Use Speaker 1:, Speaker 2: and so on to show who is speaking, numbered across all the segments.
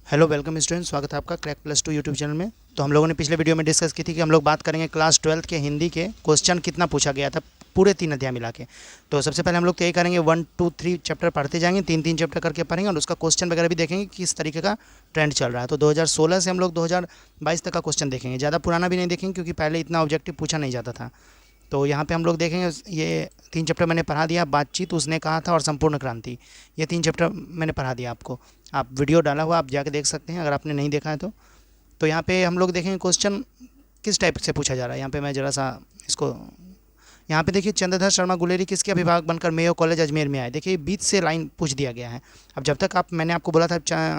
Speaker 1: Hello welcome student, स्वागत है आपका crack plus two YouTube channel में। तो हम लोगों ने पिछले वीडियो में डिस्कस की थी कि हम लोग बात करेंगे क्लास 12th के हिंदी के क्वेश्चन कितना पूछा गया था पूरे 3 अध्याय मिला के। तो सबसे पहले हम लोग तो यही करेंगे 1 2 3 चैप्टर पढ़ते जाएंगे, 3 चैप्टर करके पढ़ेंगे और उसका क्वेश्चन वगैरह भी देखेंगे किस तरीके का ट्रेंड चल रहा है। तो 2016 से हम लोग 2022 तक का क्वेश्चन देखेंगे, ज़्यादा पुराना भी नहीं देखेंगे क्योंकि पहले इतना ऑब्जेक्टिव पूछा नहीं जाता था। तो यहाँ पे हम लोग देखेंगे, ये 3 चैप्टर मैंने पढ़ा दिया, बातचीत, उसने कहा था और संपूर्ण क्रांति। ये 3 चैप्टर मैंने पढ़ा दिया आपको। आप वीडियो डाला हुआ, आप जाके देख सकते हैं अगर आपने नहीं देखा है तो। यहाँ पे हम लोग देखेंगे क्वेश्चन किस टाइप से पूछा जा रहा है। यहाँ पे मैं ज़रा सा इसको, यहाँ पे देखिए, चंद्रधर शर्मा गुलेरी किसके अभिभावक बनकर मेयो कॉलेज अजमेर में आए। देखिए बीच से लाइन पूछ दिया गया है। अब जब तक मैंने आपको बोला था,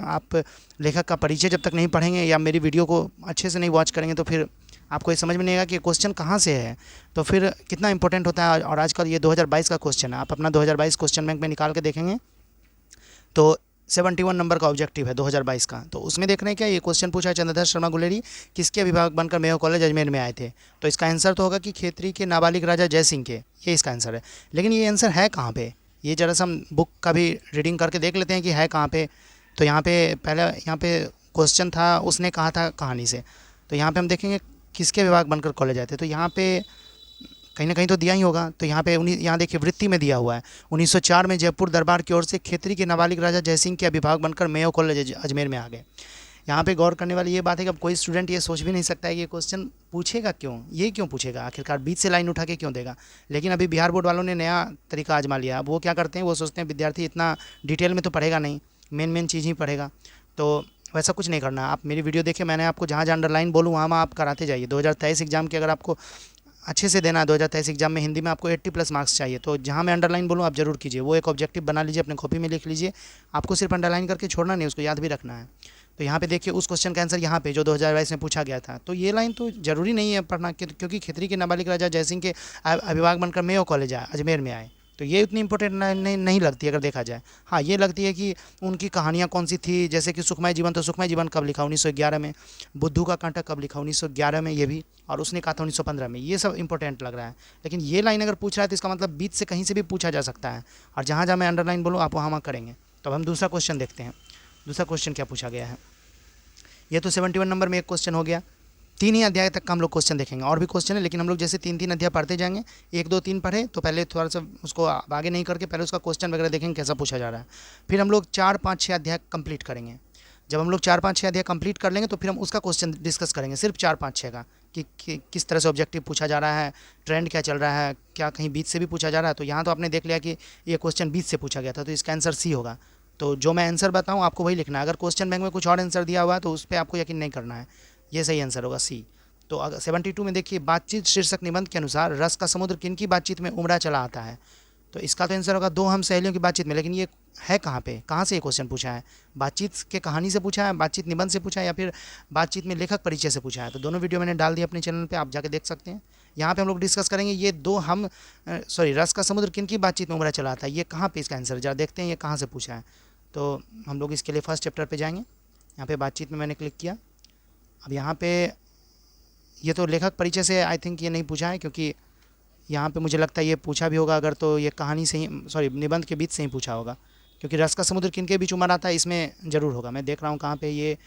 Speaker 1: आप लेखक का परिचय जब तक नहीं पढ़ेंगे या मेरी वीडियो को अच्छे से नहीं वॉच करेंगे तो फिर आपको ये समझ में नहीं आएगा कि क्वेश्चन कहाँ से है, तो फिर कितना इंपॉर्टेंट होता है। और आजकल ये 2022 का क्वेश्चन है, आप अपना 2022 क्वेश्चन बैंक में निकाल के देखेंगे तो 71 नंबर का ऑब्जेक्टिव है 2022 का। तो उसमें देख रहे हैं क्या, ये क्वेश्चन पूछा है, चंद्रधर शर्मा गुलेरी किसके अभिभावक बनकर मेयो कॉलेज अजमेर में आए थे। तो इसका आंसर तो होगा कि खेतरी के नाबालिग राजा जय सिंह के, ये इसका आंसर है। लेकिन ये आंसर है कहाँ पे, ये ज़रा सा हम बुक का भी रीडिंग करके देख लेते हैं कि है कहाँ पे। तो यहाँ पे पहले, यहाँ पे क्वेश्चन था उसने कहा था कहानी से। तो यहाँ पे हम देखेंगे किसके विभाग बनकर कॉलेज आए थे। तो यहाँ पे कहीं ना कहीं तो दिया ही होगा। तो यहाँ पे यहाँ देखिए वृत्ति में दिया हुआ है, 1904 में जयपुर दरबार की ओर से खेतरी के नाबालिग राजा जयसिंह के अभिभावक बनकर मेयो कॉलेज अजमेर में आ गए। यहाँ पे गौर करने वाली ये बात है कि अब कोई स्टूडेंट ये सोच भी नहीं सकता है कि ये क्वेश्चन पूछेगा क्यों, ये क्यों पूछेगा, आखिरकार बीच से लाइन उठा के क्यों देगा। लेकिन अभी बिहार बोर्ड वालों ने नया तरीका आजमा लिया। अब वो क्या करते हैं, वो सोचते हैं विद्यार्थी इतना डिटेल में तो पढ़ेगा नहीं, मेन चीज़ ही पढ़ेगा। तो वैसा कुछ नहीं करना। आप मेरी वीडियो देखिए, मैंने आपको जहाँ जहाँ अंडरलाइन बोलूँ वहाँ आप कराते जाइए। 2023 एग्जाम के अगर आपको अच्छे से देना है, 2023 एग्जाम में हिंदी में आपको 80+ मार्क्स चाहिए, तो जहाँ मैं अंडरलाइन बोलूँ आप जरूर कीजिए। वो एक ऑब्जेक्टिव बना लीजिए, अपने कॉपी में लिख लीजिए। आपको सिर्फ अंडरलाइन करके छोड़ना नहीं, उसको याद भी रखना है। तो यहाँ पे देखिए उस क्वेश्चन का आंसर यहाँ पे जो 2022 में पूछा गया था। तो ये लाइन तो जरूरी नहीं है पढ़ना, क्योंकि खेतरी के नाबालिग राजा जयसिंह के अभिभावक बनकर मेयो कॉलेज आए, अजमेर में आए। तो ये उतनी इंपॉर्टेंट नहीं लगती अगर देखा जाए। हाँ, ये लगती है कि उनकी कहानियाँ कौन सी थी, जैसे कि सुखमय जीवन। तो सुखमय जीवन कब लिखा, 1911 में। बुद्धू का कांटा कब लिखा, 1911 में, ये भी। और उसने कहा था 1915 में। ये सब इंपॉर्टेंट लग रहा है। लेकिन ये लाइन अगर पूछ रहा है तो इसका मतलब बीच से कहीं से भी पूछा जा सकता है। और जहाँ जहाँ मैं अंडरलाइन बोलूँ आप वहाँ करेंगे। तो अब हम दूसरा क्वेश्चन देखते हैं। दूसरा क्वेश्चन क्या पूछा गया है। ये तो 71 नंबर में एक क्वेश्चन हो गया। 3 ही अध्याय तक का हम लोग क्वेश्चन देखेंगे, और भी क्वेश्चन है लेकिन हम लोग जैसे 3 अध्याय पढ़ते जाएंगे, 1 2 3 पढ़े तो पहले थोड़ा सा उसको आगे नहीं करके पहले उसका क्वेश्चन वगैरह देखेंगे कैसा पूछा जा रहा है। फिर हम लोग 4 5 6 अध्याय कंप्लीट करेंगे। जब हम लोग 4 5 6 अध्याय कंप्लीट कर लेंगे तो फिर हम उसका क्वेश्चन डिस्कस करेंगे, सिर्फ 4 5 6 का, कि किस तरह से ऑब्जेक्टिव पूछा जा रहा है, ट्रेंड क्या चल रहा है, क्या कहीं बीच से भी पूछा जा रहा है। तो यहाँ तो आपने देख लिया कि ये क्वेश्चन बीच से पूछा गया था, तो इसका आंसर सी होगा। तो जो मैं आंसर बताऊँ आपको वही लिखना है। अगर क्वेश्चन बैंक में कुछ और आंसर दिया हुआ है तो उस पर आपको यकीन नहीं करना है। ये सही आंसर होगा, सी। तो अगर 72 में देखिए, बातचीत शीर्षक निबंध के अनुसार रस का समुद्र किनकी बातचीत में उमड़ा चला आता है। तो इसका तो आंसर होगा 2 हम सहेलियों की बातचीत में। लेकिन ये है कहाँ पे, कहाँ से ये क्वेश्चन पूछा है, बातचीत के कहानी से पूछा है, बातचीत निबंध से पूछा है, या फिर बातचीत में लेखक परिचय से पूछा है। तो दोनों वीडियो मैंने डाल दिया अपने चैनल पे, आप जाके देख सकते हैं। यहाँ पे हम लोग डिस्कस करेंगे ये रस का समुद्र किनकी बातचीत में उमड़ा चला आता है, ये कहाँ पे इसका आंसर, जरा देखते हैं ये कहाँ से पूछा है। तो हम लोग इसके लिए फर्स्ट चैप्टर पे जाएंगे। यहाँ पे बातचीत में मैंने क्लिक किया। अब यहाँ पे ये तो लेखक परिचय से आई थिंक ये नहीं पूछा है, क्योंकि यहाँ पे मुझे लगता है ये पूछा भी होगा अगर तो ये कहानी से ही, निबंध के बीच से ही पूछा होगा। क्योंकि रस का समुद्र किनके बीच उमड़ आता है, इसमें ज़रूर होगा। मैं देख रहा हूँ कहाँ पे ये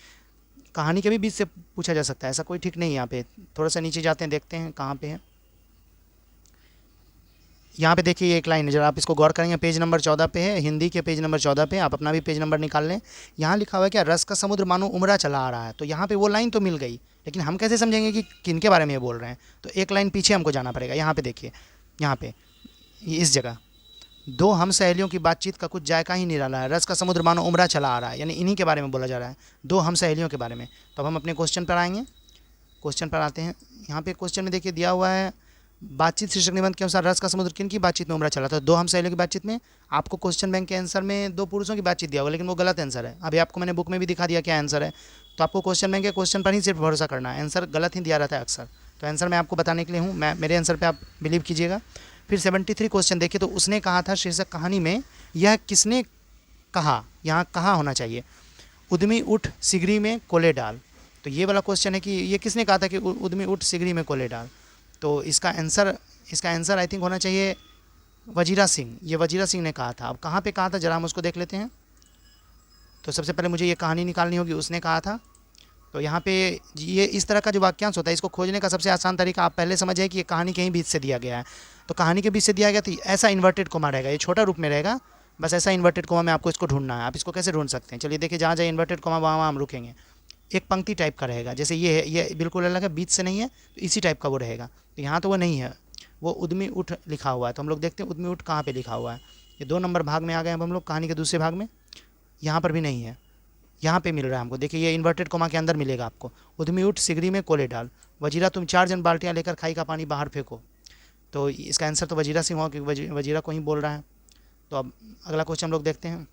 Speaker 1: कहानी के भी बीच से पूछा जा सकता है, ऐसा कोई ठीक नहीं है। यहाँ पे थोड़ा सा नीचे जाते हैं, देखते हैं कहाँ पे है। यहाँ पे देखिए एक लाइन है, जरा आप इसको गौर करेंगे, पेज नंबर 14 पे है, हिंदी के पेज नंबर 14 पे। आप अपना भी पेज नंबर निकाल लें। यहाँ लिखा हुआ है क्या, रस का समुद्र मानो उमड़ा चला आ रहा है। तो यहाँ पे वो लाइन तो मिल गई, लेकिन हम कैसे समझेंगे कि किन के बारे में ये बोल रहे हैं। तो एक लाइन पीछे हमको जाना पड़ेगा। यहाँ पे देखिए, यहाँ पे इस जगह, 2 हम सहेलियों की बातचीत का कुछ जायका ही निराला है, रस का समुद्र मानो उमड़ा चला आ रहा है, यानी इन्हीं के बारे में बोला जा रहा है, 2 हम सहेलियों के बारे में। तो अब हम अपने क्वेश्चन पर आएंगे। क्वेश्चन पर आते हैं। यहाँ पे क्वेश्चन में देखिए दिया हुआ है, बातचीत शीर्षक निबंध के अनुसार रस का समुद्र किन की बातचीत में उमड़ा चला था। 2 हम सहेलियों की बातचीत में। आपको क्वेश्चन बैंक के आंसर में 2 पुरुषों की बातचीत दिया हुआ, लेकिन वो गलत आंसर है। अभी आपको मैंने बुक में भी दिखा दिया क्या आंसर है। तो आपको क्वेश्चन बैंक के क्वेश्चन पर ही सिर्फ भरोसा करना है, आंसर गलत ही दिया रहता है अक्सर। तो आंसर मैं आपको बताने के लिए हूँ, मेरे आंसर पर आप बिलीव कीजिएगा। फिर 73 क्वेश्चन देखिए, तो उसने कहा था शीर्षक कहानी में यह किसने कहा, यहाँ कहा होना चाहिए, उद्यमी उठ सिगरी में कोले डाल। तो ये वाला क्वेश्चन है कि ये किसने कहा था कि उद्यमी उठ सिगरी में कोले डाल। तो इसका आंसर आई थिंक होना चाहिए वजीरा सिंह। ये वजीरा सिंह ने कहा था। अब कहाँ पे कहा था जरा हम उसको देख लेते हैं। तो सबसे पहले मुझे ये कहानी निकालनी होगी, उसने कहा था। तो यहाँ पे ये इस तरह का जो वाक्यांश होता है, इसको खोजने का सबसे आसान तरीका आप पहले समझिए कि ये कहानी कहीं बीच से दिया गया है। तो कहानी के बीच से दिया गया तो ऐसा इन्वर्टेड कोमा रहेगा, ये छोटा रूप में रहेगा, बस ऐसा इन्वर्टेड कोमा में आपको इसको ढूंढना है। आप इसको कैसे ढूंढ सकते हैं, चलिए देखिए, जहाँ जहाँ इन्वर्टेड कोमा वहाँ हम रुकेंगे। एक पंक्ति टाइप का रहेगा, जैसे ये है, ये बिल्कुल अलग है, बीच से नहीं है, तो इसी टाइप का वो रहेगा। तो यहाँ तो वो नहीं है, वो उद्यमी उठ लिखा हुआ है। तो हम लोग देखते हैं उद्यमी उठ कहाँ पे लिखा हुआ है। ये 2 नंबर भाग में आ गए अब हम लोग, कहानी के दूसरे भाग में। यहाँ पर भी नहीं है, यहाँ पे मिल रहा है हमको, देखिए ये इन्वर्टेड कोमा के अंदर मिलेगा आपको। उद्यमी उठ सिगरी में कोले डाल, वजीरा तुम 4 जन बाल्टियाँ लेकर खाई का पानी बाहर फेंको। तो इसका आंसर तो वजीरा सिंह हुआ, क्योंकि वजीरा को ही बोल रहा है। तो अब अगला क्वेश्चन हम लोग देखते हैं।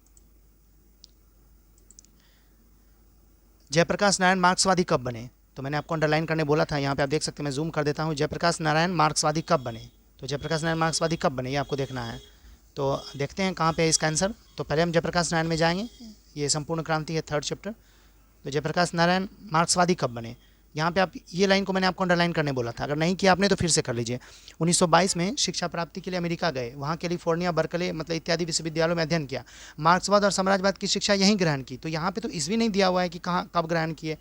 Speaker 1: जयप्रकाश नारायण मार्क्सवादी कब बने? तो मैंने आपको अंडरलाइन करने बोला था, यहाँ पे आप देख सकते हैं, मैं जूम कर देता हूँ। जयप्रकाश नारायण मार्क्सवादी कब बने? तो जयप्रकाश नारायण मार्क्सवादी कब बने, ये आपको देखना है। तो देखते हैं कहाँ पे है इसका आंसर। तो पहले हम जयप्रकाश नारायण में जाएंगे, ये संपूर्ण क्रांति है 3rd चैप्टर। तो जयप्रकाश नारायण मार्क्सवादी कब बने, यहाँ पे आप ये लाइन को मैंने आपको अंडरलाइन करने बोला था, अगर नहीं किया आपने तो फिर से कर लीजिए। 1922 में शिक्षा प्राप्ति के लिए अमेरिका गए, वहाँ कैलिफोर्निया, बर्कले मतलब इत्यादि विश्वविद्यालयों में अध्ययन किया, मार्क्सवाद और साम्राज्यवाद की शिक्षा यहीं ग्रहण की। तो यहाँ पे तो ईस्वी नहीं दिया हुआ है कि कहाँ कब ग्रहण किए,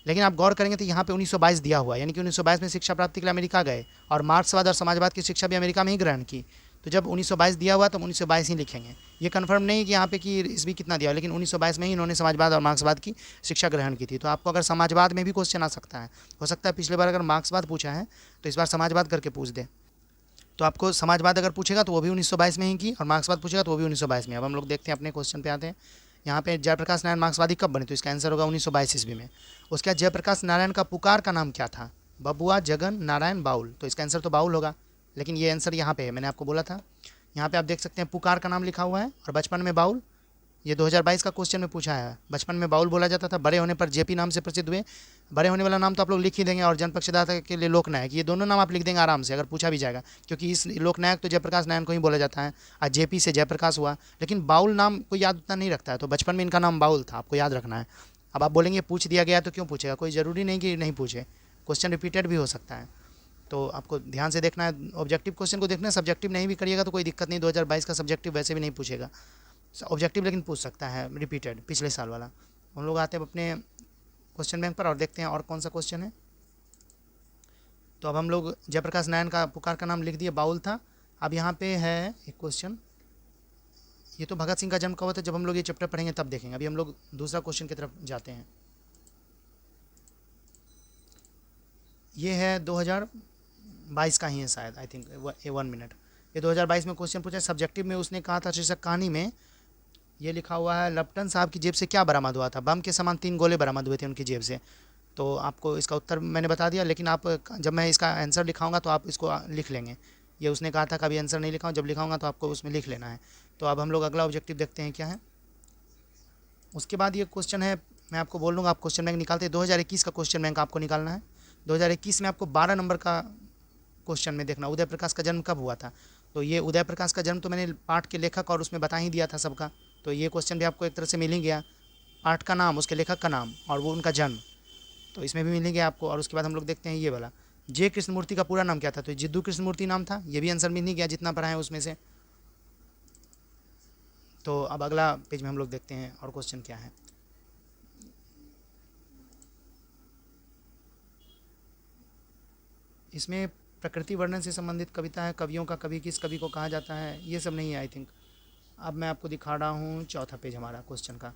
Speaker 1: लेकिन आप गौर करेंगे तो यहाँ पे 1922 दिया हुआ है, यानी कि 1922 में शिक्षा प्राप्ति के लिए अमेरिका गए और मार्क्सवाद और समाजवाद की शिक्षा भी अमेरिका में ही ग्रहण की। तो जब 1922 दिया हुआ तो 1922 ही लिखेंगे। ये कन्फर्म नहीं कि यहाँ पे कि ईस्वी कितना दिया, लेकिन 1922 में ही इन्होंने समाजवाद और मार्क्सवाद की शिक्षा ग्रहण की थी। तो आपको अगर समाजवाद में भी क्वेश्चन आ सकता है, हो सकता है पिछले बार अगर मार्क्सवाद पूछा है तो इस बार समाजवाद करके पूछ दे। तो आपको समाजवाद अगर पूछेगा तो वो भी 1922 में ही की, और मार्क्सवाद पूछेगा तो वो भी 1922 में। अब हम लोग देखते हैं, अपने क्वेश्चन पे आते हैं। यहाँ पे जयप्रकाश नारायण मार्क्सवादी कब बने, तो इसका आंसर होगा 1922 ईस्वी में। उसके बाद जयप्रकाश नारायण का पुकार का नाम क्या था? बबुआ, जगन, नारायण, बाउल। तो इसका आंसर तो बाउल होगा, लेकिन ये आंसर यहाँ पे है, मैंने आपको बोला था। यहाँ पे आप देख सकते हैं पुकार का नाम लिखा हुआ है और बचपन में बाउल। ये 2022 का क्वेश्चन में पूछा है। बचपन में बाउल बोला जाता था, बड़े होने पर जेपी नाम से प्रसिद्ध हुए। बड़े होने वाला नाम तो आप लोग लिख ही देंगे, और जनपक्षदाता के लिए लोकनायक, ये दोनों नाम आप लिख देंगे आराम से, अगर पूछा भी जाएगा, क्योंकि इस लोकनायक तो जयप्रकाश नारायण को ही बोला जाता है, और जेपी से जयप्रकाश हुआ। लेकिन बाउल नाम को याद उतना नहीं रखता है, तो बचपन में इनका नाम बाउल था, आपको याद रखना है। अब आप बोलेंगे पूछ दिया गया तो क्यों पूछेगा, कोई ज़रूरी नहीं कि नहीं पूछे, क्वेश्चन रिपीटेड भी हो सकता है। तो आपको ध्यान से देखना है, ऑब्जेक्टिव क्वेश्चन को देखना है, सब्जेक्टिव नहीं भी करिएगा तो कोई दिक्कत नहीं, 2022 का सब्जेक्टिव वैसे भी नहीं पूछेगा, ऑब्जेक्टिव लेकिन पूछ सकता है रिपीटेड, पिछले साल वाला। हम लोग आते हैं अपने क्वेश्चन बैंक पर और देखते हैं और कौन सा क्वेश्चन है। तो अब हम लोग जयप्रकाश नारायण का पुकार का नाम लिख दिए, बाउल था। अब यहाँ पे है एक क्वेश्चन, ये तो भगत सिंह का जन्म कब हुआ था, जब हम लोग ये चैप्टर पढ़ेंगे तब देखेंगे। अभी हम लोग दूसरा क्वेश्चन की तरफ जाते हैं। ये है 2022 का ही है शायद, आई थिंक 1 मिनट। ये 2022 में क्वेश्चन पूछा, सब्जेक्टिव में उसने कहा था शीर्षक कहानी में ये लिखा हुआ है, लप्टन साहब की जेब से क्या बरामद हुआ था? बम के समान 3 गोले बरामद हुए थे उनकी जेब से। तो आपको इसका उत्तर मैंने बता दिया, लेकिन आप जब मैं इसका आंसर लिखाऊंगा तो आप इसको लिख लेंगे। ये उसने कहा था कभी आंसर नहीं लिखाऊँ, जब लिखाऊंगा तो आपको उसमें लिख लेना है। तो अब हम लोग अगला ऑब्जेक्टिव देखते हैं क्या है। उसके बाद ये क्वेश्चन है, मैं आपको बोल दूँगा, आप क्वेश्चन बैंक निकालते हैं। 2021 का क्वेश्चन बैंक आपको निकालना है। 2021 में आपको 12 नंबर का क्वेश्चन में देखना, उदय प्रकाश का जन्म कब हुआ था। तो ये उदय प्रकाश का जन्म तो मैंने पाठ के लेखक और उसमें बता ही दिया था सबका, तो ये क्वेश्चन भी आपको एक तरह से मिल ही गया। पाठ का नाम, उसके लेखक का नाम और वो उनका जन्म, तो इसमें भी मिल ही गया आपको। और उसके बाद हम लोग देखते हैं ये वाला, जे कृष्णमूर्ति का पूरा नाम क्या था? तो जिद्दू कृष्णमूर्ति नाम था, ये भी आंसर मिल ही गया जितना पढ़ा है उसमें से। तो अब अगला पेज में हम लोग देखते हैं और क्वेश्चन क्या है। इसमें प्रकृति वर्णन से संबंधित कविता है, कवियों का कवि किस कवि को कहा जाता है, ये सब नहीं है आई थिंक। अब मैं आपको दिखा रहा हूँ चौथा पेज हमारा क्वेश्चन का,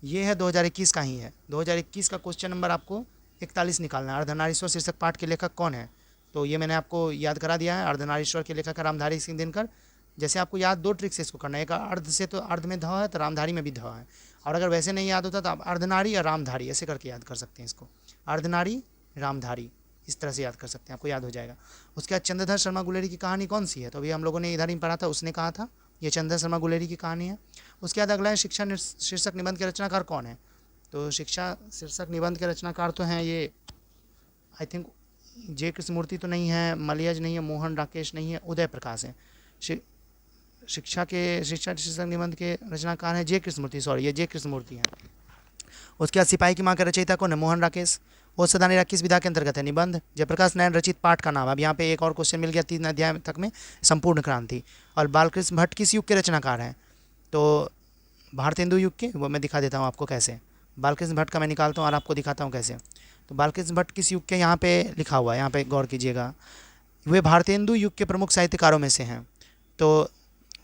Speaker 1: ये है 2021 का ही है। 2021 का क्वेश्चन नंबर आपको 41 निकालना है। अर्धनारीश्वर शीर्षक पाठ के लेखक कौन है? तो ये मैंने आपको याद करा दिया है, अर्धनारीश्वर के लेखक रामधारी सिंह दिनकर। जैसे आपको याद 2 ट्रिक से इसको करना है, एक अर्ध से तो अर्ध में ध है, तो रामधारी में भी ध है, और अगर वैसे नहीं याद होता तो आप अर्धनारी या रामधारी ऐसे करके याद कर सकते हैं इसको, अर्धनारी रामधारी, इस तरह से याद कर सकते हैं, आपको याद हो जाएगा। उसके बाद चंद्रधर शर्मा गुलेरी की कहानी कौन सी है? तो अभी हम लोगों ने इधर ही पढ़ा था, उसने कहा था ये चंद्रधर शर्मा गुलेरी की कहानी है। उसके बाद अगला है शिक्षा शीर्षक निबंध के रचनाकार कौन है? तो शिक्षा शीर्षक निबंध के रचनाकार तो हैं ये, आई थिंक जे कृष्णमूर्ति तो नहीं है, मलयज नहीं है, मोहन राकेश नहीं है, उदय प्रकाश है। शिक्षा शीर्षक निबंध के रचनाकार हैं जे कृष्णमूर्ति, सॉरी ये जे कृष्णमूर्ति हैं। उसके बाद सिपाही की माँ का रचयिता कौन है? मोहन राकेश। वो सदानेरा किस विधा के अंतर्गत है? निबंध। जयप्रकाश नारायण रचित पाठ का नाम। अब यहाँ पे एक और क्वेश्चन मिल गया 3 अध्याय तक में, संपूर्ण क्रांति। और बालकृष्ण भट्ट किस युग के रचनाकार हैं? तो भारतेंदु युग के, वो मैं दिखा देता हूँ आपको कैसे। बालकृष्ण भट्ट का मैं निकालता हूँ और आपको दिखाता हूँ कैसे। तो बालकृष्ण भट्ट किस युग के यहाँ पे लिखा हुआ है, यहाँ पे गौर कीजिएगा। वे भारतेंदु युग के प्रमुख साहित्यकारों में से हैं। तो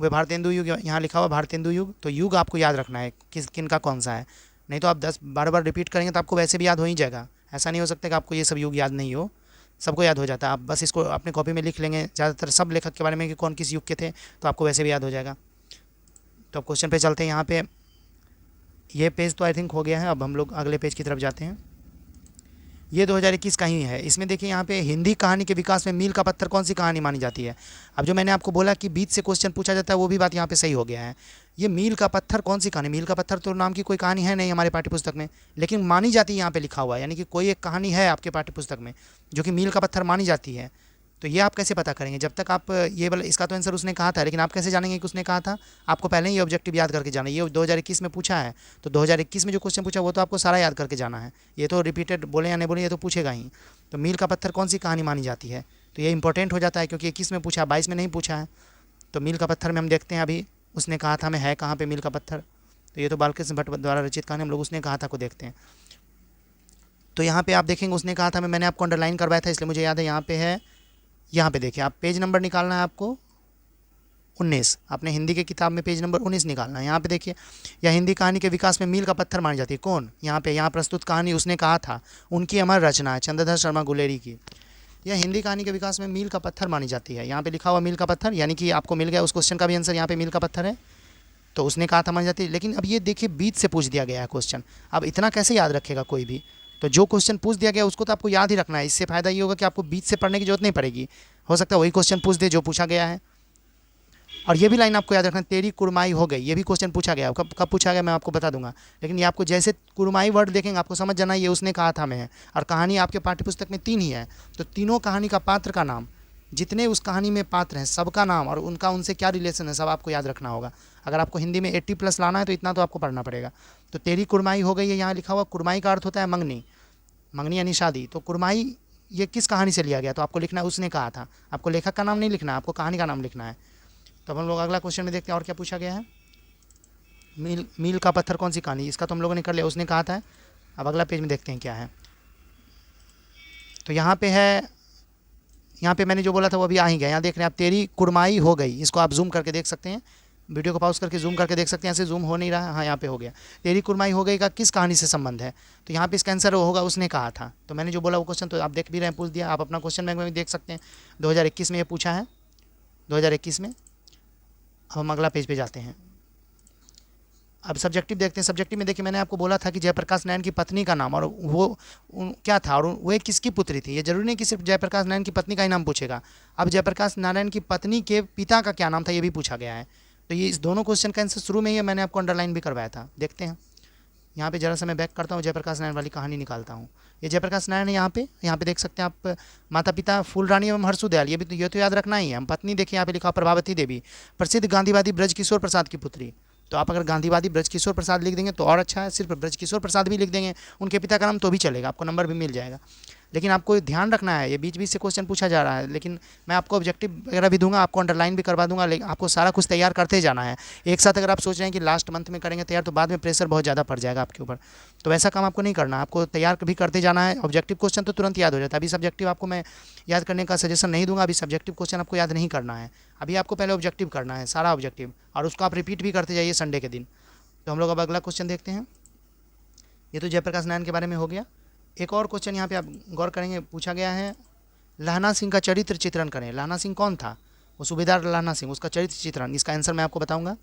Speaker 1: वे भारतेंदु युग यहाँ लिखा हुआ भारतेंदु युग, तो युग आपको याद रखना है किस किन का कौन सा है। नहीं तो आप 10 बार रिपीट करेंगे तो आपको वैसे भी याद हो ही जाएगा। ऐसा नहीं हो सकता कि आपको ये सब युग याद नहीं हो, सबको याद हो जाता है। आप बस इसको अपने कॉपी में लिख लेंगे ज़्यादातर सब लेखक के बारे में कि कौन किस युग के थे, तो आपको वैसे भी याद हो जाएगा। तो अब क्वेश्चन पे चलते हैं। यहाँ पे ये पेज तो आई थिंक हो गया है, अब हम लोग अगले पेज की तरफ जाते हैं। ये 2021 का ही है। इसमें देखिए यहाँ पे हिंदी कहानी के विकास में मील का पत्थर कौन सी कहानी मानी जाती है। अब जो मैंने आपको बोला कि बीच से क्वेश्चन पूछा जाता है, वो भी बात यहाँ पे सही हो गया है। ये मील का पत्थर कौन सी कहानी, मील का पत्थर तो नाम की कोई कहानी है नहीं हमारे पाठ्यपुस्तक में, लेकिन मानी जाती है यहाँ पे लिखा हुआ है। यानी कि कोई एक कहानी है आपके पाठ्यपुस्तक में जो कि मील का पत्थर मानी जाती है। तो ये आप कैसे पता करेंगे, जब तक आप ये वाला, इसका तो आंसर उसने कहा था, लेकिन आप कैसे जानेंगे कि उसने कहा था। आपको पहले ही ये ऑब्जेक्टिव याद करके जाना है। ये 2021 में पूछा है, तो 2021 में जो क्वेश्चन पूछा वो तो आपको सारा याद करके जाना है। ये तो रिपीटेड बोले या नहीं बोले, ये तो पूछेगा ही। तो मील का पत्थर कौन सी कहानी मानी जाती है, तो ये इंपॉर्टेंट हो जाता है क्योंकि 21 में पूछा, 22 में नहीं पूछा है। तो मील का पत्थर में हम देखते हैं अभी उसने कहा था, मैं है कहाँ पे मील का पत्थर। तो ये तो बालकृष्ण भट्ट द्वारा रचित कहानी, हम लोग उसने कहा था को देखते हैं। तो यहाँ पे आप देखेंगे उसने कहा था, मैंने आपको अंडरलाइन करवाया था इसलिए मुझे याद है। यहाँ पे है, यहाँ पे देखिए आप पेज नंबर निकालना है आपको 19, आपने हिंदी के किताब में पेज नंबर 19 निकालना है। यहाँ पे देखिए, यह हिंदी कहानी के विकास में मील का पत्थर मानी जाती है। कौन, यहाँ प्रस्तुत कहानी उसने कहा था, उनकी अमर रचना है, चंद्रधर शर्मा गुलेरी की। यह हिंदी कहानी के विकास में मील का पत्थर मानी जाती है। यहाँ पे लिखा हुआ मील का पत्थर, यानी कि आपको मिल गया उस क्वेश्चन का भी आंसर, यहाँ पे मील का पत्थर है। तो उसने कहा था मानी जाती है। लेकिन अब ये देखिए बीच से पूछ दिया गया है क्वेश्चन, अब इतना कैसे याद रखेगा कोई भी। तो जो क्वेश्चन पूछ दिया गया उसको तो आपको याद ही रखना है। इससे फ़ायदा ये होगा कि आपको बीच से पढ़ने की जरूरत नहीं पड़ेगी। हो सकता है वही क्वेश्चन पूछ दे जो पूछा गया है। और ये भी लाइन आपको याद रखना, तेरी कुरमाई हो गई, ये भी क्वेश्चन पूछा गया। कब कब पूछा गया मैं आपको बता दूंगा, लेकिन ये आपको जैसे कुरमाई वर्ड देखेंगे आपको समझ जाना ये उसने कहा था मैं। और कहानी आपके पाठ्यपुस्तक में 3 ही है, तो तीनों कहानी का पात्र का नाम, जितने उस कहानी में पात्र हैं सबका नाम और उनका उनसे क्या रिलेशन है, सब आपको याद रखना होगा। अगर आपको हिंदी में 80+ लाना है तो इतना तो आपको पढ़ना पड़ेगा। तो तेरी कुरमाई हो गई है यहाँ लिखा हुआ। कुरमाई का अर्थ होता है मंगनी, मंगनी यानी शादी। तो कुरमाई ये किस कहानी से लिया गया, तो आपको लिखना है उसने कहा था। आपको लेखक का नाम नहीं लिखना है, आपको कहानी का नाम लिखना है। तो हम लोग अगला क्वेश्चन में देखते हैं और क्या पूछा गया है। मील का पत्थर कौन सी कहानी, इसका तो हम लोगों ने कर लिया, उसने कहा था। अब अगला पेज में देखते हैं क्या है। तो यहाँ पे है, यहाँ पे मैंने जो बोला था वो अभी आ ही गया। यहाँ देख रहे हैं आप, तेरी कुरमाई हो गई, इसको आप जूम करके देख सकते हैं, वीडियो को पॉज करके जूम करके देख सकते हैं। ऐसे जूम हो नहीं रहा, हाँ यहाँ पे हो गया। तेरी कुरमाई हो गई का किस कहानी से संबंध है, तो यहाँ पे इसका आंसर होगा उसने कहा था। तो मैंने जो बोला वो क्वेश्चन तो आप देख भी रहे हैं, पूछ दिया। आप अपना क्वेश्चन बैंक में भी देख सकते हैं, 2021 में ये पूछा है, 2021 में। अब हम अगला पेज पे जाते हैं। अब सब्जेक्टिव देखते हैं। सब्जेक्टिव में देखिए मैंने आपको बोला था कि जयप्रकाश नारायण की पत्नी का नाम और वो क्या था और वो किसकी पुत्री थी। ये जरूरी नहीं कि सिर्फ जयप्रकाश नारायण की पत्नी का ही नाम पूछेगा। अब जयप्रकाश नारायण की पत्नी के पिता का क्या नाम था ये भी पूछा गया है। तो ये इस दोनों क्वेश्चन का आंसर शुरू में ही मैंने आपको अंडरलाइन भी करवाया था। देखते हैं यहाँ पे जरा सा मैं बैक करता हूँ, जयप्रकाश नारायण वाली कहानी निकालता हूँ। ये जयप्रकाश नारायण है यहाँ पे देख सकते हैं आप, माता पिता फूलरानी एवं हर्षुदयाल, ये तो याद रखना ही है। हम पत्नी देखिए यहाँ पे लिखा प्रभावती देवी, प्रसिद्ध गांधीवादी ब्रजकिशोर प्रसाद की पुत्री। तो आप अगर गांधीवादी ब्रजकिशोर प्रसाद लिख देंगे तो और अच्छा है, सिर्फ ब्रजकिशोर प्रसाद भी लिख देंगे उनके पिता का नाम तो भी चलेगा, आपको नंबर भी मिल जाएगा। लेकिन आपको ध्यान रखना है, ये बीच बीच से क्वेश्चन पूछा जा रहा है, लेकिन मैं आपको ऑब्जेक्टिव वगैरह भी दूंगा, आपको अंडरलाइन भी करवा दूंगा, लेकिन आपको सारा कुछ तैयार करते जाना है एक साथ। अगर आप सोच रहे हैं कि लास्ट मंथ में करेंगे तैयार तो बाद में प्रेशर बहुत ज़्यादा पड़ जाएगा आपके ऊपर, तो वैसा काम आपको नहीं करना, आपको तैयार भी करते जाना है। ऑब्जेक्टिव क्वेश्चन तो तुरंत याद हो जाता है, अभी सब्जेक्टिव आपको मैं याद करने का सजेशन नहीं दूंगा, अभी सब्जेक्टिव क्वेश्चन आपको याद नहीं करना है, अभी आपको पहले ऑब्जेक्टिव करना है सारा ऑब्जेक्टिव, और उसको आप रिपीट भी करते जाइए संडे के दिन। तो हम लोग अब अगला क्वेश्चन देखते हैं। ये तो जयप्रकाश नारायण के बारे में हो गया। एक और क्वेश्चन यहाँ पे आप गौर करेंगे, पूछा गया है लहना सिंह का चरित्र चित्रण करें। लहना सिंह कौन था, वो सूबेदार लहना सिंह, उसका चरित्र चित्रण। इसका आंसर मैं आपको बताऊंगा,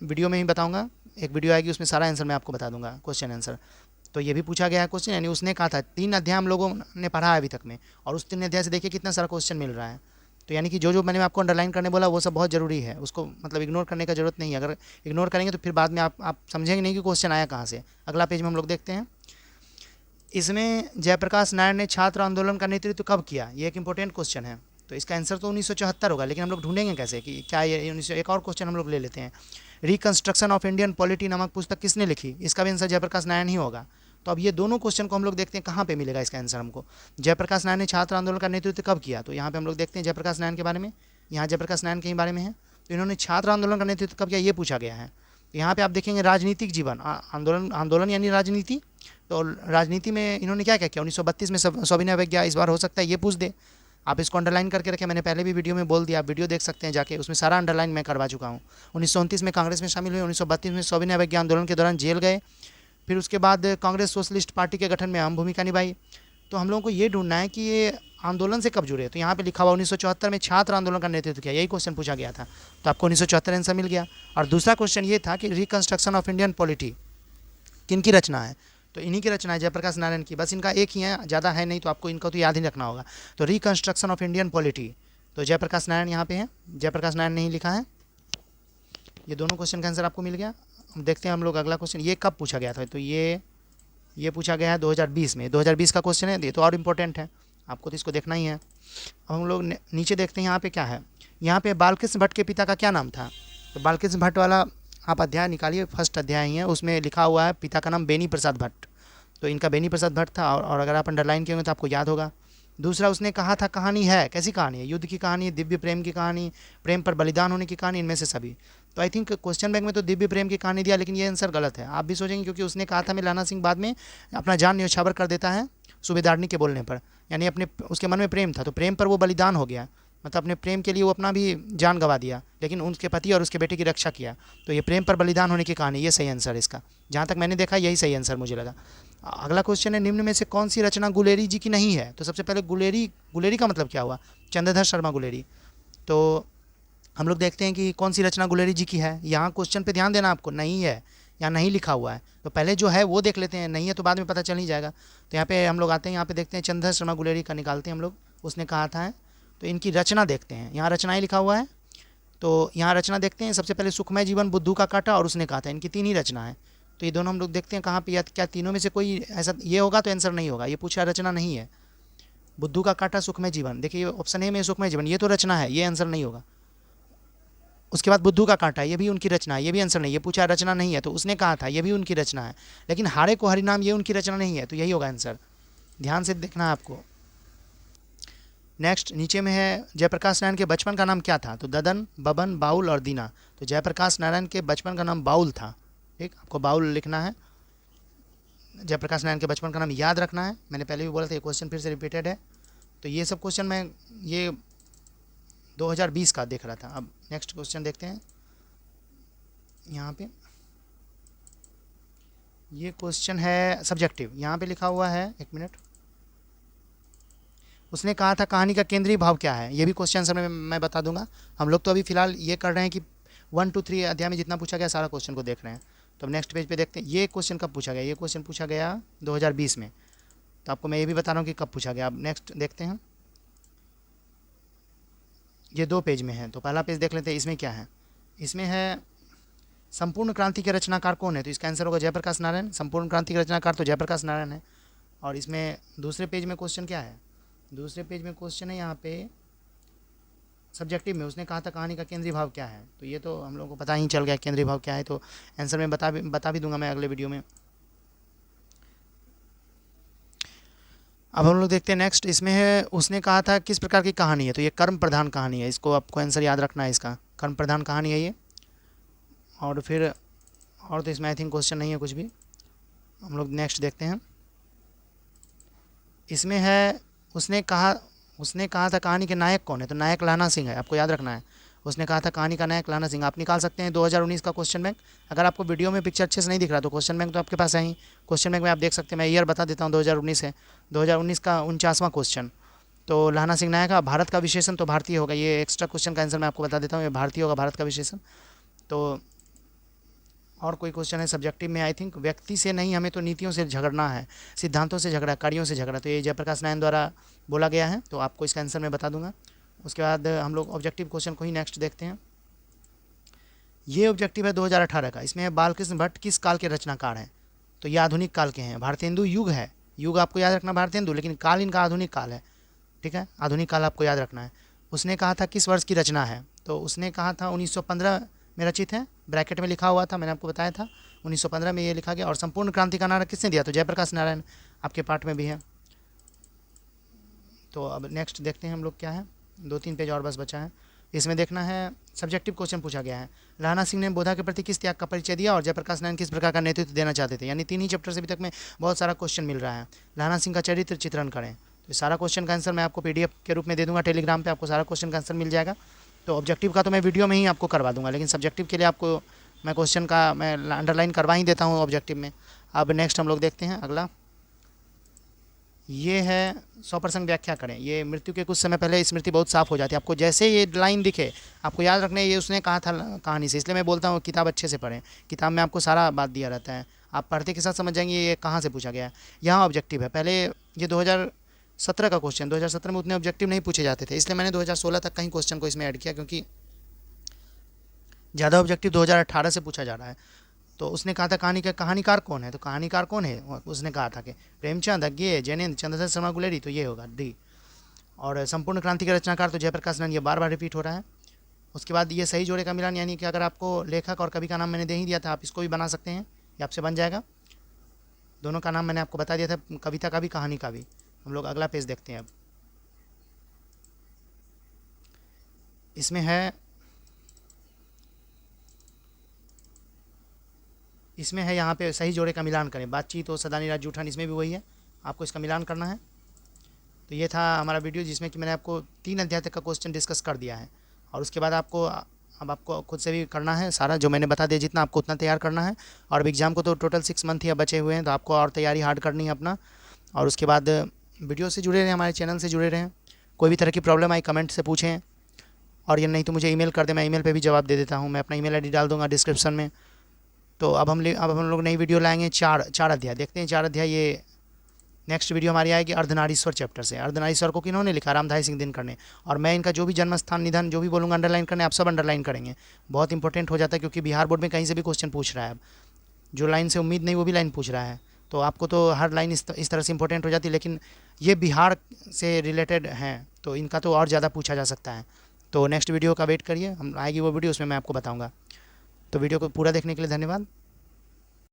Speaker 1: वीडियो में ही बताऊंगा, एक वीडियो आएगी उसमें सारा आंसर मैं आपको बता दूंगा, क्वेश्चन आंसर। तो ये भी पूछा गया है क्वेश्चन, यानी उसने कहा था 3 अध्याय हम लोगों ने पढ़ा है अभी तक में, और उस 3 अध्याय से देखिए कितना सारा क्वेश्चन मिल रहा है। तो यानी कि जो मैंने आपको अंडरलाइन करने बोला वो सब बहुत ज़रूरी है, उसको मतलब इग्नोर करने का जरूरत नहीं है। अगर इग्नोर करेंगे तो फिर बाद में आप समझेंगे नहीं कि क्वेश्चन आया कहाँ से। अगला पेज में हम लोग देखते हैं। इसमें जयप्रकाश नारायण ने छात्र आंदोलन का नेतृत्व कब किया, ये एक इंपॉर्टेंट क्वेश्चन है। तो इसका आंसर तो 1974 होगा, लेकिन हम लोग ढूंढेंगे कैसे कि क्या ये 1900। एक और क्वेश्चन हम लोग ले लेते हैं, रिकंस्ट्रक्शन ऑफ इंडियन पॉलिटी नामक पुस्तक किसने लिखी, इसका भी आंसर जयप्रकाश नारायण ही होगा। तो अब ये दोनों क्वेश्चन को हम लोग देखते हैं कहाँ पे मिलेगा इसका आंसर हमको। जयप्रकाश नारायण ने छात्र आंदोलन का नेतृत्व कब किया, तो यहाँ पे हम लोग देखते हैं जयप्रकाश नारायण के बारे में, यहाँ जयप्रकाश नारायण के ही बारे में है। तो इन्होंने छात्र आंदोलन का नेतृत्व कब किया ये पूछा गया है। तो यहाँ पे आप देखेंगे राजनीतिक जीवन, आंदोलन, आंदोलन यानी राजनीति। तो राजनीति में इन्होंने क्या क्या किया 1932 में, सविनय अवज्ञा इस बार हो सकता है ये पूछ दे। आप इसको अंडरलाइन करके रखें, मैंने पहले भी वीडियो में बोल दिया, आप वीडियो देख सकते हैं जाके, उसमें सारा अंडरलाइन मैं करवा चुका हूँ। 1929 में कांग्रेस में शामिल हुए, 1932 में सविनय अवज्ञा आंदोलन के दौरान जेल गए, फिर उसके बाद कांग्रेस सोशलिस्ट पार्टी के गठन में अहम भूमिका निभाई। तो हम लोगों को ये ढूंढना है कि ये आंदोलन से कब जुड़े। तो यहाँ पे लिखा हुआ 1974 में छात्र आंदोलन का नेतृत्व किया, यही क्वेश्चन पूछा गया था, तो आपको 1974 आंसर मिल गया। और दूसरा क्वेश्चन ये था कि रिकंस्ट्रक्शन ऑफ इंडियन पॉलिटी किन की रचना है, तो इन्हीं की रचना है, जयप्रकाश नारायण की। बस इनका एक ही है, ज़्यादा है नहीं, तो आपको इनका तो याद ही रखना होगा। तो रिकंस्ट्रक्शन ऑफ इंडियन पॉलिटी, तो जयप्रकाश नारायण यहाँ पे है, जयप्रकाश नारायण नहीं लिखा है। ये दोनों क्वेश्चन का आंसर आपको मिल गया। देखते हैं हम लोग अगला क्वेश्चन, ये कब पूछा गया था, तो ये पूछा गया है 2020 में, 2020 का क्वेश्चन है, ये तो और इम्पोर्टेंट है, आपको तो इसको देखना ही है। अब हम लोग नीचे देखते हैं यहाँ पे क्या है, यहाँ पे बालकृष्ण भट्ट के पिता का क्या नाम था। तो बालकृष्ण भट्ट वाला आप अध्याय निकालिए, फर्स्ट अध्याय ही है, उसमें लिखा हुआ है पिता का नाम बेनी प्रसाद भट्ट, तो इनका बेनी प्रसाद भट्ट था। और अगर आप अंडरलाइन किए होंगे तो आपको याद होगा। दूसरा उसने कहा था कहानी है, कैसी कहानी है, युद्ध की कहानी, दिव्य प्रेम की कहानी, प्रेम पर बलिदान होने की कहानी, इनमें से सभी। तो आई थिंक क्वेश्चन बैंक में तो दिव्य प्रेम की कहानी दिया, लेकिन ये आंसर गलत है। आप भी सोचेंगे क्योंकि उसने कहा था मैं लाना सिंह बाद में अपना जान न्यौछावर कर देता है सूबेदारनी के बोलने पर, यानी अपने उसके मन में प्रेम था, तो प्रेम पर वो बलिदान हो गया, मतलब अपने प्रेम के लिए वो अपना भी जान गंवा दिया, लेकिन उनके पति और उसके बेटे की रक्षा किया। तो ये प्रेम पर बलिदान होने की कहानी, ये सही आंसर इसका, जहाँ तक मैंने देखा यही सही आंसर मुझे लगा। अगला क्वेश्चन है निम्न में से कौन सी रचना गुलेरी जी की नहीं है। तो सबसे पहले गुलेरी का मतलब क्या हुआ, चंद्रधर शर्मा गुलेरी। तो हम लोग देखते हैं कि कौन सी रचना गुलेरी जी की है। यहाँ क्वेश्चन पे ध्यान देना आपको, नहीं है, यहाँ नहीं लिखा हुआ है, तो पहले जो है वो देख लेते हैं, नहीं है तो बाद में पता चल ही जाएगा। तो यहाँ पे हम लोग आते हैं, यहाँ पे देखते हैं चंद्रधर शर्मा गुलेरी का निकालते हैं हम लोग, उसने कहा था। तो इनकी रचना देखते हैं, यहाँ रचनाएँ लिखा हुआ है, तो यहाँ रचना देखते हैं। सबसे पहले सुखमय जीवन, बुद्धू का कांटा, और उसने कहा था, इनकी 3 ही रचना है। तो ये दोनों हम लोग देखते हैं कहाँ पे, या क्या तीनों में से कोई ऐसा ये होगा तो आंसर नहीं होगा, ये पूछा रचना नहीं है। बुद्धू का कांटा, सुखमय जीवन, देखिए ऑप्शन ए में सुखमय जीवन, ये तो रचना है, ये आंसर नहीं होगा। उसके बाद बुद्धू का कांटा, ये भी उनकी रचना है, ये भी आंसर नहीं, ये पूछा रचना नहीं है, तो उसने कहा था, ये भी उनकी रचना है। लेकिन हारे को हरिनाम, ये उनकी रचना नहीं है, तो यही होगा आंसर, ध्यान से देखना है आपको। नेक्स्ट नीचे में है जयप्रकाश नारायण के बचपन का नाम क्या था। तो ददन, बबन, बाउल और दीना। तो जयप्रकाश नारायण के बचपन का नाम बाउल था, ठीक, आपको बाउल लिखना है। जयप्रकाश नारायण के बचपन का नाम याद रखना है, मैंने पहले भी बोला था, ये क्वेश्चन फिर से रिपीटेड है। तो ये सब क्वेश्चन मैं ये 2020 का देख रहा था। अब नेक्स्ट क्वेश्चन देखते हैं, यहाँ पे ये क्वेश्चन है सब्जेक्टिव, यहाँ पे लिखा हुआ है, एक मिनट, उसने कहा था कहानी का केंद्रीय भाव क्या है। ये भी क्वेश्चन आंसर में मैं बता दूंगा। हम लोग तो अभी फिलहाल ये कर रहे हैं कि 1 2 3 अध्याय में जितना पूछा गया सारा क्वेश्चन को देख रहे हैं। तो नेक्स्ट पेज पे देखते हैं ये क्वेश्चन कब पूछा गया। ये क्वेश्चन पूछा गया 2020 में, तो आपको मैं ये भी बता रहा हूँ कि कब पूछा गया। अब नेक्स्ट देखते हैं, ये 2 पेज में है, तो पहला पेज देख लेते हैं, इसमें क्या है। इसमें है संपूर्ण क्रांति के रचनाकार कौन है, तो इसका आंसर होगा जयप्रकाश नारायण। संपूर्ण क्रांति के रचनाकार तो जयप्रकाश नारायण है। और इसमें दूसरे पेज में क्वेश्चन क्या है, दूसरे पेज में क्वेश्चन है यहाँ पे सब्जेक्टिव में, उसने कहा था कहानी का केंद्रीय भाव क्या है। तो ये तो हम लोगों को पता ही चल गया केंद्रीय भाव क्या है, तो आंसर में बता भी दूंगा मैं अगले वीडियो में। अब हम लोग देखते हैं नेक्स्ट, इसमें है उसने कहा था किस प्रकार की कहानी है। तो ये कर्म प्रधान कहानी है, इसको आपको आंसर याद रखना है, इसका कर्म प्रधान कहानी है ये। और फिर और तो इसमें आई थिंक क्वेश्चन नहीं है कुछ भी। हम लोग नेक्स्ट देखते हैं, इसमें है उसने कहा था कहानी के नायक कौन है। तो नायक लाना सिंह है, आपको याद रखना है। उसने कहा था कहानी का नायक लाना सिंह। आप निकाल सकते हैं 2019 का क्वेश्चन बैंक। अगर आपको वीडियो में पिक्चर अच्छे से नहीं दिख रहा तो क्वेश्चन बैंक तो आपके पास है ही, क्वेश्चन बैंक में आप देख सकते हैं। मैं ईयर बता देता हूँ, 2019 है, 2019 का 49वां क्वेश्चन। तो लाना सिंह नायक का भारत का विशेषण तो भारतीय होगा। ये एक्स्ट्रा क्वेश्चन का आंसर मैं आपको बता देता हूँ, ये भारतीय होगा, भारत का विशेषण। तो और कोई क्वेश्चन है सब्जेक्टिव में, आई थिंक व्यक्ति से नहीं, हमें तो नीतियों से झगड़ना है, सिद्धांतों से झगड़ा, कार्यों से झगड़ा। तो ये जयप्रकाश नारायण द्वारा बोला गया है, तो आपको इसका आंसर मैं बता दूंगा। उसके बाद हम लोग ऑब्जेक्टिव क्वेश्चन को ही नेक्स्ट देखते हैं। ये ऑब्जेक्टिव है 2018 का। इसमें बालकृष्ण भट्ट किस काल के रचनाकार हैं। तो ये आधुनिक काल के हैं। भारतेंदु युग है, युग आपको याद रखना भारतेंदु, लेकिन काल इनका आधुनिक काल है, ठीक है, आधुनिक काल आपको याद रखना है। उसने कहा था किस वर्ष की रचना है। तो उसने कहा था 1915 में रचित है, ब्रैकेट में लिखा हुआ था, मैंने आपको बताया था 1915 में ये लिखा गया। और संपूर्ण क्रांति का नारा किसने दिया। तो जयप्रकाश नारायण, आपके पार्ट में भी है। तो अब नेक्स्ट देखते हैं हम लोग क्या है, 2-3 पेज और बस बचा है। इसमें देखना है सब्जेक्टिव क्वेश्चन पूछा गया है। लाना सिंह ने बोधा के प्रति किस त्याग का परिचय दिया और जयप्रकाश नारायण किस प्रकार का नेतृत्व देना चाहते थे। यानी 3 ही चैप्टर से अभी तक में बहुत सारा क्वेश्चन मिल रहा है। लाना सिंह का चरित्र चित्रण करें। तो सारा क्वेश्चन का आंसर मैं आपको PDF के रूप में दे दूंगा टेलीग्राम पे, आपको सारा क्वेश्चन का आंसर मिल जाएगा। तो ऑब्जेक्टिव का तो मैं वीडियो में ही आपको करवा दूंगा, लेकिन सब्जेक्टिव के लिए आपको मैं क्वेश्चन का मैं अंडरलाइन करवा ही देता हूँ ऑब्जेक्टिव में। अब नेक्स्ट हम लोग देखते हैं अगला। ये है 100% व्याख्या करें। ये मृत्यु के कुछ समय पहले स्मृति बहुत साफ हो जाती है। आपको जैसे ये लाइन दिखे आपको याद रखना है ये उसने कहा था कहानी से, इसलिए मैं बोलता हूँ किताब अच्छे से पढ़ें। किताब में आपको सारा बात दिया रहता है, आप पढ़ते के साथ समझ जाएंगे ये कहाँ से पूछा गया है। यहाँ ऑब्जेक्टिव है। पहले ये 2017 का क्वेश्चन, 2017 में उतने ऑब्जेक्टिव नहीं पूछे जाते थे, इसलिए मैंने 2016 तक का ही क्वेश्चन को इसमें ऐड किया, क्योंकि ज़्यादा ऑब्जेक्टिव 2018 से पूछा जा रहा है। तो उसने कहा था कहानीकार कौन है, तो कहानीकार कौन है उसने कहा था कि प्रेमचंद, अज्ञेय, जैनेन्द्र, चंद्रशेखर शर्मा गुलेरी, तो ये होगा डी। और संपूर्ण क्रांति के रचनाकार तो जयप्रकाश नारायण, ये बार बार रिपीट हो रहा है। उसके बाद ये सही जोड़े का मिलान, यानी कि अगर आपको लेखक और कवि का नाम मैंने दे ही दिया था, आप इसको भी बना सकते हैं, ये आपसे बन जाएगा। दोनों का नाम मैंने आपको बता दिया था, कविता का भी कहानी का भी। हम लोग अगला पेज देखते हैं। अब इसमें है यहाँ पे सही जोड़े का मिलान करें। बातचीत और सदानी राज जूठान, इसमें भी वही है, आपको इसका मिलान करना है। तो ये था हमारा वीडियो जिसमें कि मैंने आपको 3 अध्याय तक का क्वेश्चन डिस्कस कर दिया है। और उसके बाद आपको अब आपको खुद से भी करना है सारा, जो मैंने बता दिया जितना आपको उतना तैयार करना है। और अब एग्ज़ाम को तो टोटल 6 मंथ ही अब बचे हुए हैं, तो आपको और तैयारी हार्ड करनी है अपना। और उसके बाद वीडियो से जुड़े रहें, हमारे चैनल से जुड़े रहें। कोई भी तरह की प्रॉब्लम आई कमेंट से पूछें, और ये नहीं तो मुझे ईमेल कर दें, मैं ईमेल पे भी जवाब दे देता हूँ। मैं अपना ईमेल आईडी डाल दूँगा डिस्क्रिप्शन में। तो अब हम लोग नई वीडियो लाएंगे 4 अध्याय। देखते हैं 4 अध्याय। ये नेक्स्ट वीडियो हमारी आएगी अर्धनारीश्वर चैप्टर से। अर्धनारीश्वर को किन्होंने लिखा? रामधारी सिंह दिनकर ने। और मैं इनका जो भी जन्म स्थान, निधन जो भी बोलूँगा अंडरलाइन करने, आप सब अंडरलाइन करेंगे। बहुत इंपॉर्टेंट हो जाता है, क्योंकि बिहार बोर्ड में कहीं से भी क्वेश्चन पूछ रहा है। अब जो लाइन से उम्मीद नहीं वो भी लाइन पूछ रहा है, तो आपको तो हर लाइन इस तरह से इंपॉर्टेंट हो जाती है। लेकिन ये बिहार से रिलेटेड हैं, तो इनका तो और ज़्यादा पूछा जा सकता है। तो नेक्स्ट वीडियो का वेट करिए, हम आएगी वो वीडियो, उसमें मैं आपको बताऊँगा। तो वीडियो को पूरा देखने के लिए धन्यवाद।